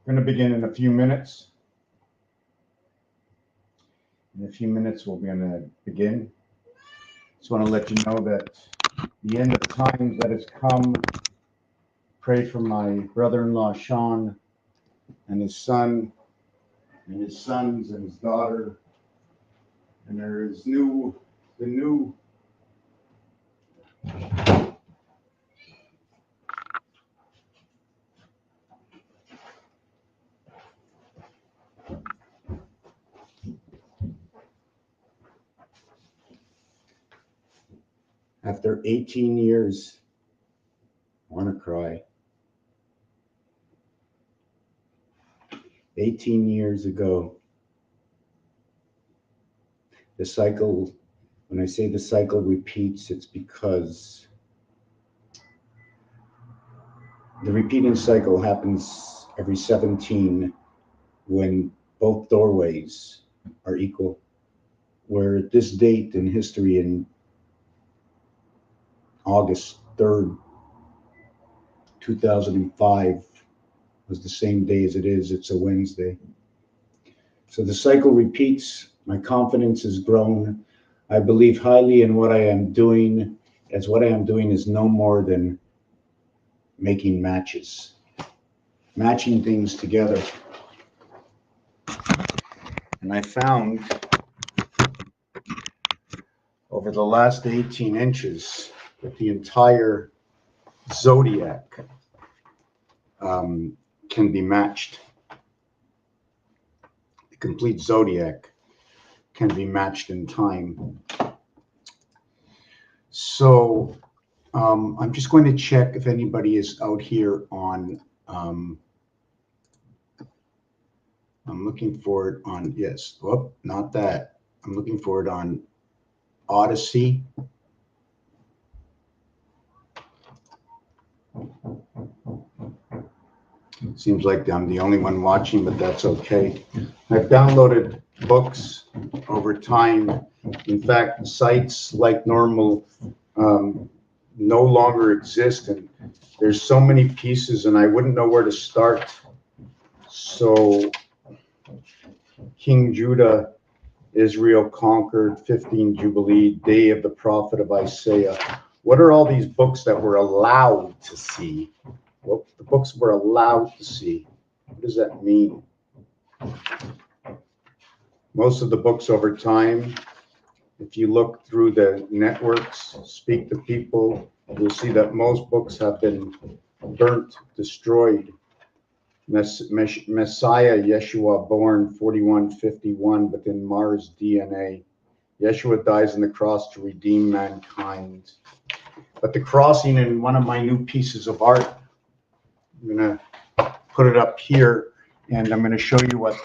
Going to begin in a few minutes. In a few minutes, we're going to begin. Just want to let you know that the end of times that has come. Pray for my brother-in-law Sean and his son and his sons and his daughter. And there is the new after 18 years, I want to cry. 18 years ago, the cycle, when I say the cycle repeats, it's because the repeating cycle happens every 17 when both doorways are equal. Where at this date in history, in August 3rd, 2005, was the same day as it is. It's a Wednesday. So the cycle repeats. My confidence has grown. I believe highly in what I am doing, as what I am doing is no more than making matches, matching things together. And I found over the last 18 inches that the entire zodiac can be matched. The complete zodiac can be matched in time. So I'm just going to check if anybody is out here on, I'm looking for it on, yes, whoop, not that. I'm looking for it on Odyssey. Seems like I'm the only one watching, but that's okay. I've downloaded books over time. In fact, sites like normal no longer exist, and there's so many pieces, and I wouldn't know where to start. So, King Judah, Israel conquered, 15 Jubilee, Day of the Prophet of Isaiah. What are all these books that we're allowed to see? Well, the books we're allowed to see. What does that mean? Most of the books over time, if you look through the networks, speak to people, you'll see that most books have been burnt, destroyed. Messiah, Yeshua, born 4151, but in Mars DNA. Yeshua dies on the cross to redeem mankind. But the crossing in one of my new pieces of art, I'm going to put it up here, and I'm going to show you what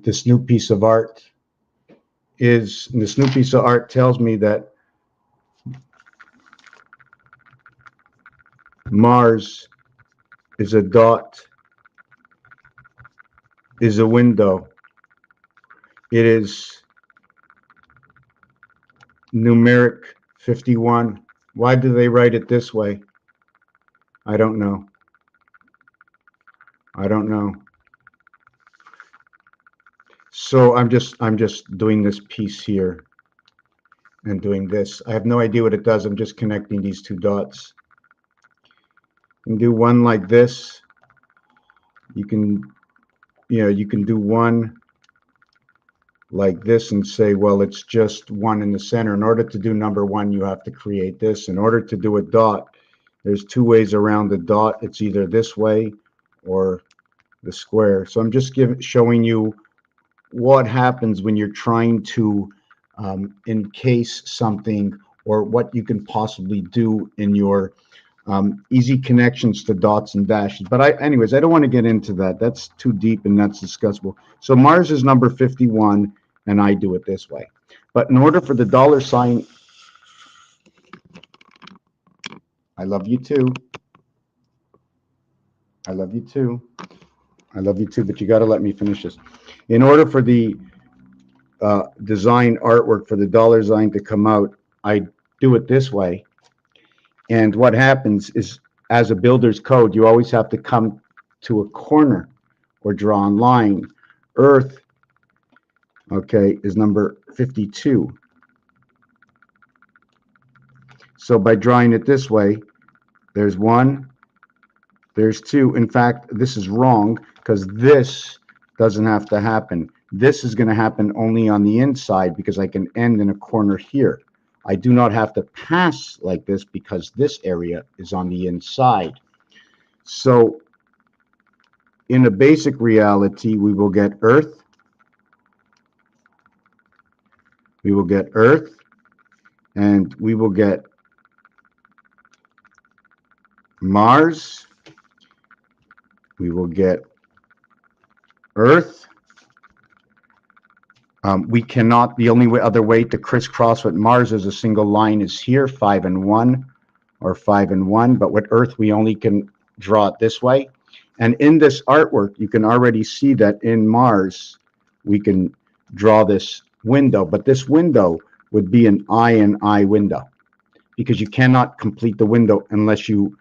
this new piece of art is. And this new piece of art tells me that Mars is a dot, is a window. It is numeric 51. Why do they write it this way? I don't know. I don't know. So I'm just doing this piece here and doing this. I have no idea what it does. I'm just connecting these two dots. You can do one like this. You can do one like this and say, well, it's just one in the center. In order to do number one, you have to create this. In order to do a dot, there's two ways around the dot. It's either this way or the square. So I'm just showing you what happens when you're trying to encase something, or what you can possibly do in your easy connections to dots and dashes. But anyways, I don't want to get into that. That's too deep and that's discussable. So Mars is number 51, and I do it this way. But in order for the dollar sign, I love you too. I love you too. I love you too, but you got to let me finish this. In order for the design artwork for the dollar sign to come out, I do it this way. And what happens is as a builder's code, you always have to come to a corner or draw a line. Earth, okay, is number 52. So by drawing it this way, there's 1, there's 2. In fact, this is wrong because this doesn't have to happen. This is going to happen only on the inside because I can end in a corner here. I do not have to pass like this because this area is on the inside. So in a basic reality, we will get Earth. We will get Earth. And we will get Mars. We will get Earth. We cannot, the only other way to crisscross with Mars as a single line is here, 5 and 1, or 5 and 1. But with Earth, we only can draw it this way. And in this artwork, you can already see that in Mars, we can draw this window. But this window would be an I and I window, because you cannot complete the window unless you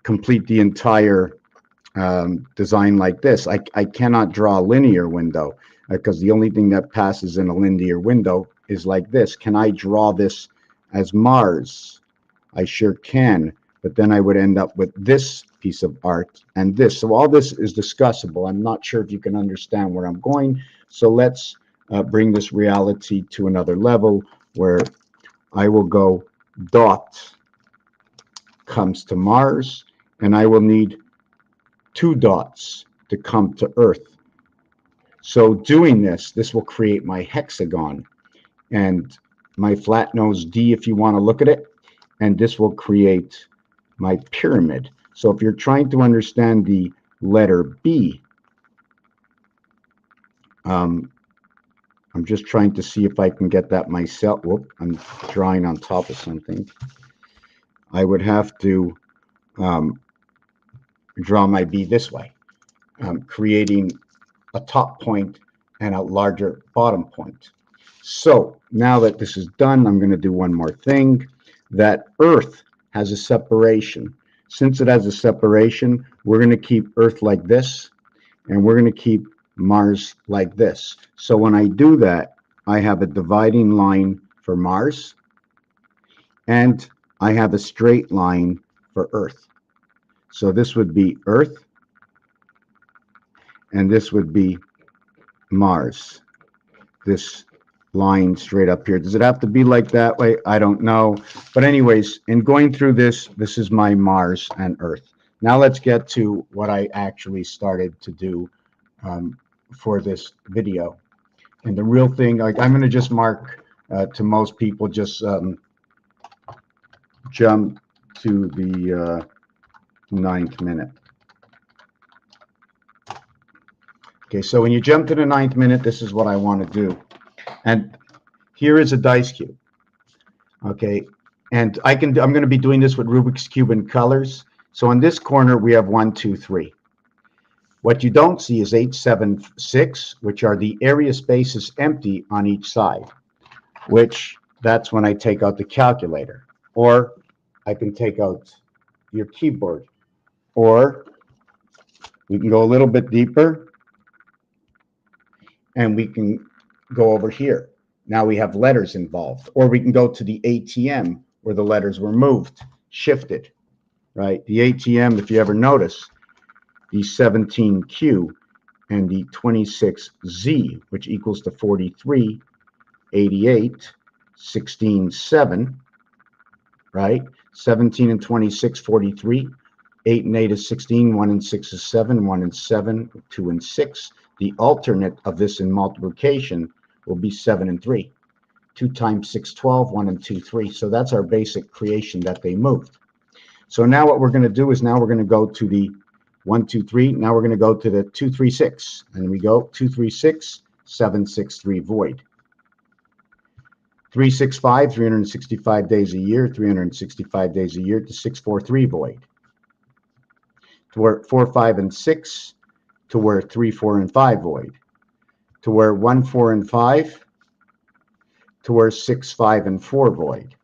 complete the entire design like this. I cannot draw a linear window because the only thing that passes in a linear window is like this. Can I draw this as Mars? I sure can, but then I would end up with this piece of art and this. So all this is discussable. I'm not sure if you can understand where I'm going. So let's bring this reality to another level where I will go dot comes to Mars, and I will need 2 dots to come to Earth. So doing this will create my hexagon and my flat nose D, if you want to look at it, and this will create my pyramid. So if you're trying to understand the letter B, I'm just trying to see if I can get that myself. Whoop, I'm drawing on top of something. I would have to draw my B this way, creating a top point and a larger bottom point. So now that this is done, I'm going to do one more thing. That Earth has a separation. Since it has a separation, we're going to keep Earth like this, and we're going to keep Mars like this. So when I do that, I have a dividing line for Mars, and I have a straight line for Earth. So this would be Earth, and this would be Mars. This line straight up here. Does it have to be like that way? I don't know. But anyways, in going through this, this is my Mars and Earth. Now let's get to what I actually started to do for this video. And the real thing, like, I'm going to just mark to most people, just jump to the 9th minute. Okay, so when you jump to the 9th minute, this is what I want to do. And here is a dice cube. Okay, and I'm going to be doing this with Rubik's Cube in colors. So in this corner, we have 1, 2, 3. What you don't see is 8, 7, 6, which are the area spaces empty on each side, which that's when I take out the calculator. Or I can take out your keyboard. Or we can go a little bit deeper, and we can go over here. Now we have letters involved. Or we can go to the ATM where the letters were moved, shifted, right? The ATM, if you ever notice, the 17Q and the 26Z, which equals to 43, 88, 16, 7, right? 17 and 26, 43. 8 and 8 is 16, 1 and 6 is 7, 1 and 7, 2 and 6. The alternate of this in multiplication will be 7 and 3. 2 times 6, 12, 1 and 2, 3. So that's our basic creation that they moved. So now what we're going to do is now we're going to go to the 1, 2, 3. Now we're going to go to the 2, 3, 6. And we go 2, 3, 6, 7, 6, 3, void. 3, 6, 5, 365 days a year, 365 days a year to 6, 4, 3, void. To where 4, 5, and 6, to where 3, 4, and 5, void. To where 1, 4, and 5, to where 6, 5, and 4, void.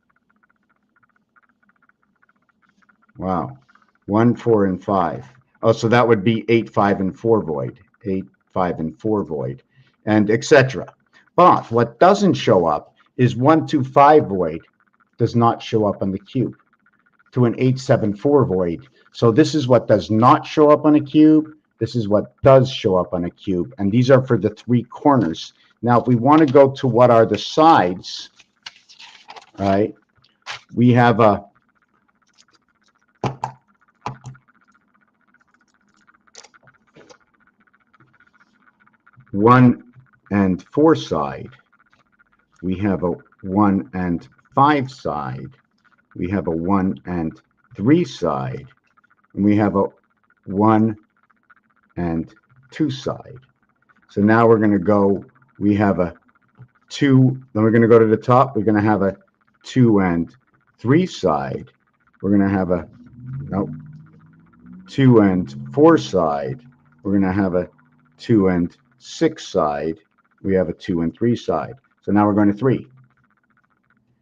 Wow. 1, 4, and 5. Oh, so that would be 8, 5, and 4 void. 8, 5, and 4 void, and etc. But what doesn't show up is 1, 2, 5 void does not show up on the cube to an 8, 7, 4 void. So this is what does not show up on a cube. This is what does show up on a cube. And these are for the 3 corners. Now, if we want to go to what are the sides, right, we have a 1 and 4 side. We have a 1 and 5 side. We have a 1 and 3 side. And we have a 1 and 2 side. So now we're going to go, we have a 2, then we're going to go to the top. We're going to have a 2 and 3 side. We're going to have a, nope, 2 and 4 side. We're going to have a 2 and 6 side. We have a 2 and 3 side. So now we're going to 3.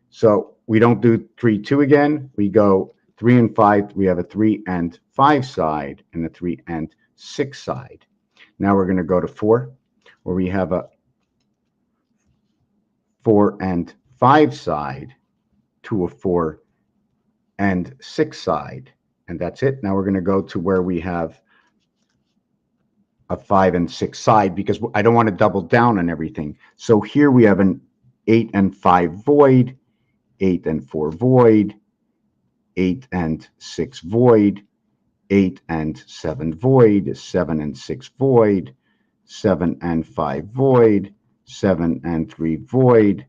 So we don't do 3, 2 again. We go 3 and 5. We have a 3 and 5 side and a 3 and 6 side. Now we're going to go to 4, where we have a 4 and 5 side to a 4 and 6 side. And that's it. Now we're going to go to where we have a 5 and 6 side, because I don't want to double down on everything. So here we have an 8 and 5 void, 8 and 4 void, 8 and 6 void, 8 and 7 void, 7 and 6 void, 7 and 5 void, 7 and 3 void,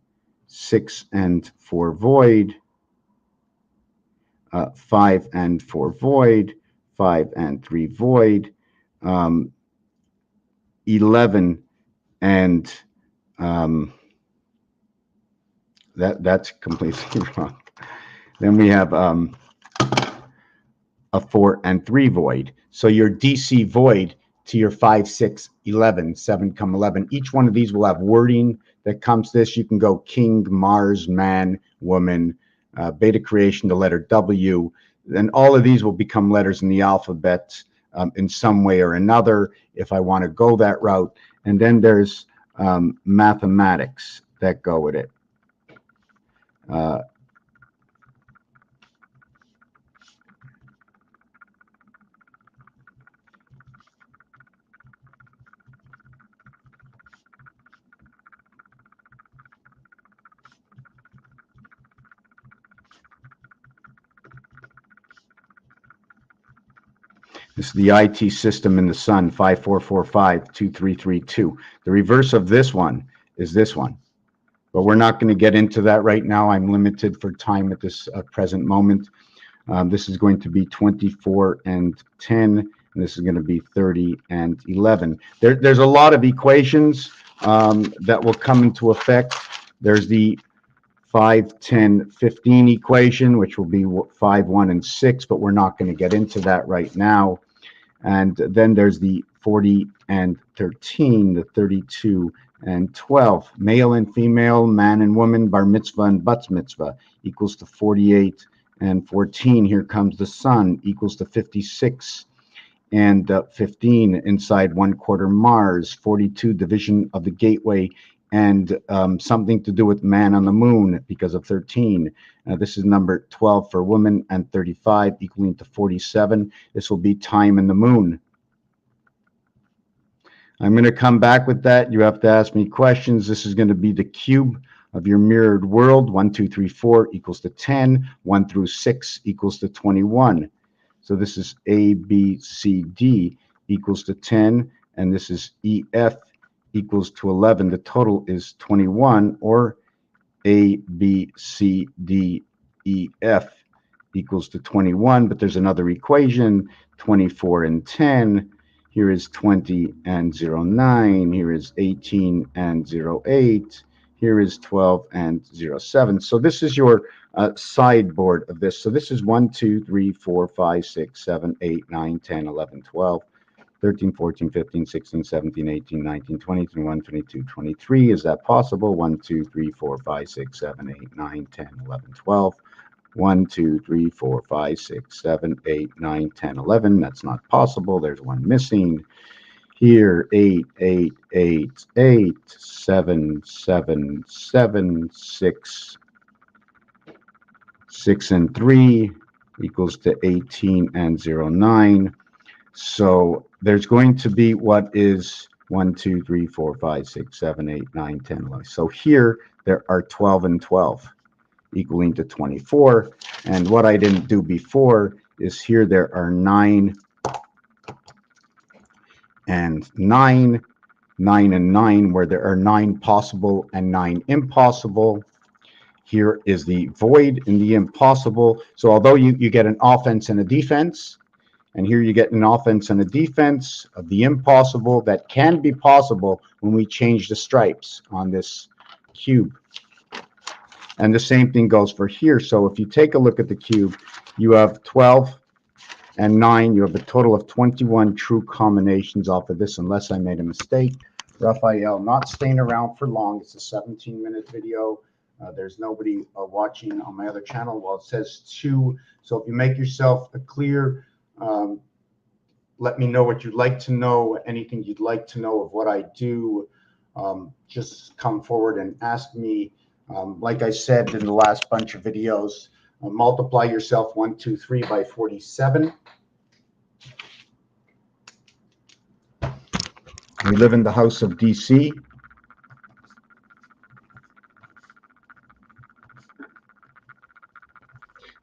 6 and 4 void, 5 and 4 void, 5 and 3 void, 11 and that's completely wrong. Then we have a 4 and 3 void. So your DC void to your 5, 6, 11, 7, 11. Each one of these will have wording that comes to this. You can go king, Mars, man, woman, beta creation, the letter W. And all of these will become letters in the alphabet in some way or another if I want to go that route. And then there's mathematics that go with it. This is the IT system in the sun, 54452332. The reverse of this one is this one. But we're not going to get into that right now. I'm limited for time at this present moment. This is going to be 24 and 10, and this is going to be 30 and 11. There's a lot of equations that will come into effect. There's the 5, 10, 15 equation, which will be 5, 1, and 6, but we're not going to get into that right now. And then there's the 40 and 13, the 32 and 12. Male and female, man and woman, bar mitzvah and bat mitzvah equals to 48 and 14. Here comes the sun equals to 56 and 15 inside 1/4 Mars. 42 division of the gateway and something to do with man on the moon because of 13. This is number 12 for woman and 35 equaling to 47. This will be time and the moon. I'm going to come back with that. You have to ask me questions. This is going to be the cube of your mirrored world. 1, 2, 3, 4 equals to 10. 1 through 6 equals to 21. So this is A, B, C, D equals to 10. And this is E, F equals to 11. The total is 21, or A, B, C, D, E, F equals to 21. But there's another equation, 24 and 10. Here is 20 and 09. Here is 18 and 08. Here is 12 and 07. So this is your sideboard of this. So this is 1, 2, 3, 4, 5, 6, 7, 8, 9, 10, 11, 12. 13, 14, 15, 16, 17, 18, 19, 20, 21, 22, 23. Is that possible? 1, 2, 3, 4, 5, 6, 7, 8, 9, 10, 11, 12. 1, 2, 3, 4, 5, 6, 7, 8, 9, 10, 11. That's not possible. There's one missing. Here, 8, 8, 8, 8, 7, 7, 7, 6, 6 and 3 equals to 18 and 0, 9. So there's going to be what is 1, 2, 3, 4, 5, 6, 7, 8, 9, 10, 11. So here there are 12 and 12 equaling to 24. And what I didn't do before is here there are 9 and 9, 9 and 9, where there are 9 possible and 9 impossible. Here is the void in the impossible. So although you get an offense and a defense, and here you get an offense and a defense of the impossible that can be possible when we change the stripes on this cube. And the same thing goes for here. So if you take a look at the cube, you have 12 and 9. You have a total of 21 true combinations off of this, unless I made a mistake. Raphael, not staying around for long. It's a 17-minute video. There's nobody watching on my other channel. Well, it says 2. So if you make yourself a clear, let me know what you'd like to know, anything you'd like to know of what I do. Just come forward and ask me. Like I said in the last bunch of videos, multiply yourself 1, 2, 3 by 47. We live in the house of DC.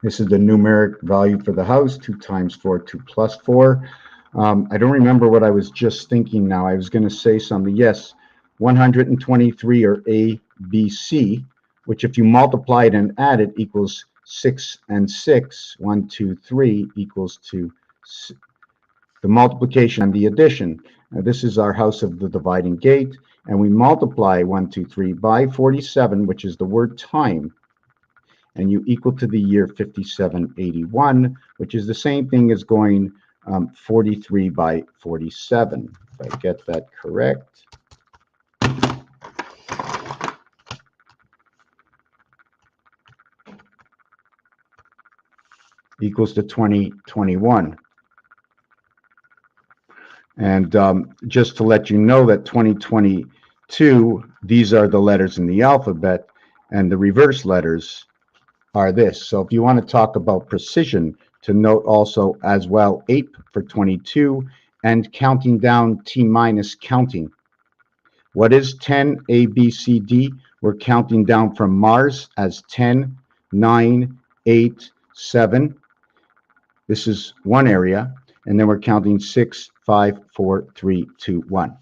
This is the numeric value for the house, 2 times 4, 2 plus 4. I don't remember what I was just thinking now. I was going to say something. Yes, 123 or A, B, C, which if you multiply it and add it equals 6 and 6. 1, 2, 3 equals to the multiplication and the addition. Now, this is our house of the dividing gate, and we multiply 1, 2, 3 by 47, which is the word time, and you equal to the year 5781, which is the same thing as going 43 by 47, if I get that correct. Equals to 2021. And just to let you know that 2022, these are the letters in the alphabet, and the reverse letters are this. So if you want to talk about precision, to note also as well 8 for 22 and counting down T minus counting. What is 10 A, B, C, D? We're counting down from Mars as 10, 9, 8, 7. This is one area. And then we're counting 6, 5, 4, 3, 2, 1.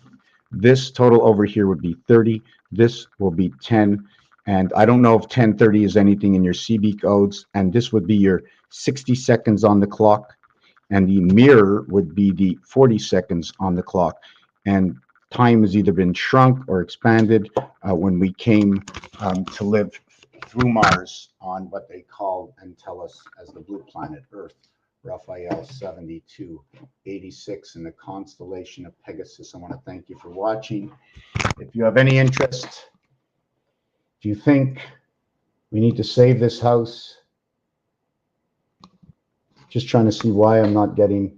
This total over here would be 30. This will be 10. And I don't know if 10:30 is anything in your CB codes. And this would be your 60 seconds on the clock. And the mirror would be the 40 seconds on the clock. And time has either been shrunk or expanded when we came to live through Mars on what they call and tell us as the blue planet Earth. Raphael 7286 in the constellation of Pegasus. I want to thank you for watching. If you have any interest, do you think we need to save this house? Just trying to see why I'm not getting.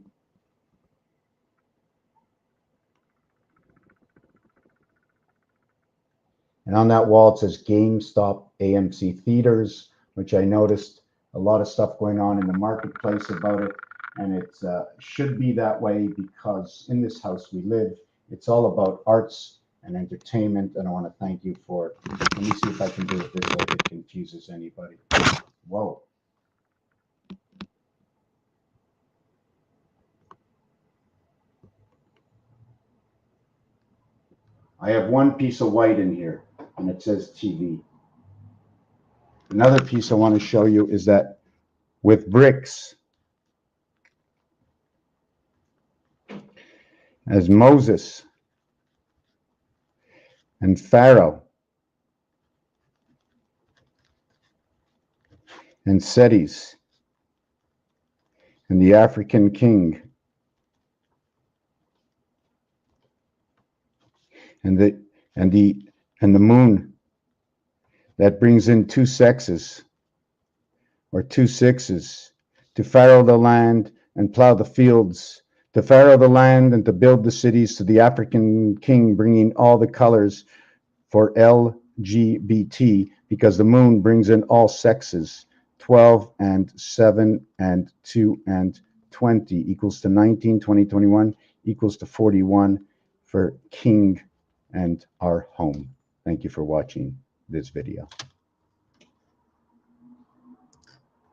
And on that wall it says GameStop AMC Theaters, which I noticed a lot of stuff going on in the marketplace about it, and it should be that way because in this house we live, it's all about arts and entertainment, and I want to thank you for it. Let me see if I can do it this way if it confuses anybody. Whoa. I have one piece of white in here, and it says TV. Another piece I want to show you is that with bricks, as Moses and Pharaoh and Seti and the African king and the moon that brings in two sexes, or 2 sixes. To farrow the land and plow the fields, to farrow the land and to build the cities, to the African king bringing all the colors for LGBT, because the moon brings in all sexes. 12 and 7 and 2 and 20 equals to 19, 20, 21 equals to 41 for king and our home. Thank you for watching this video.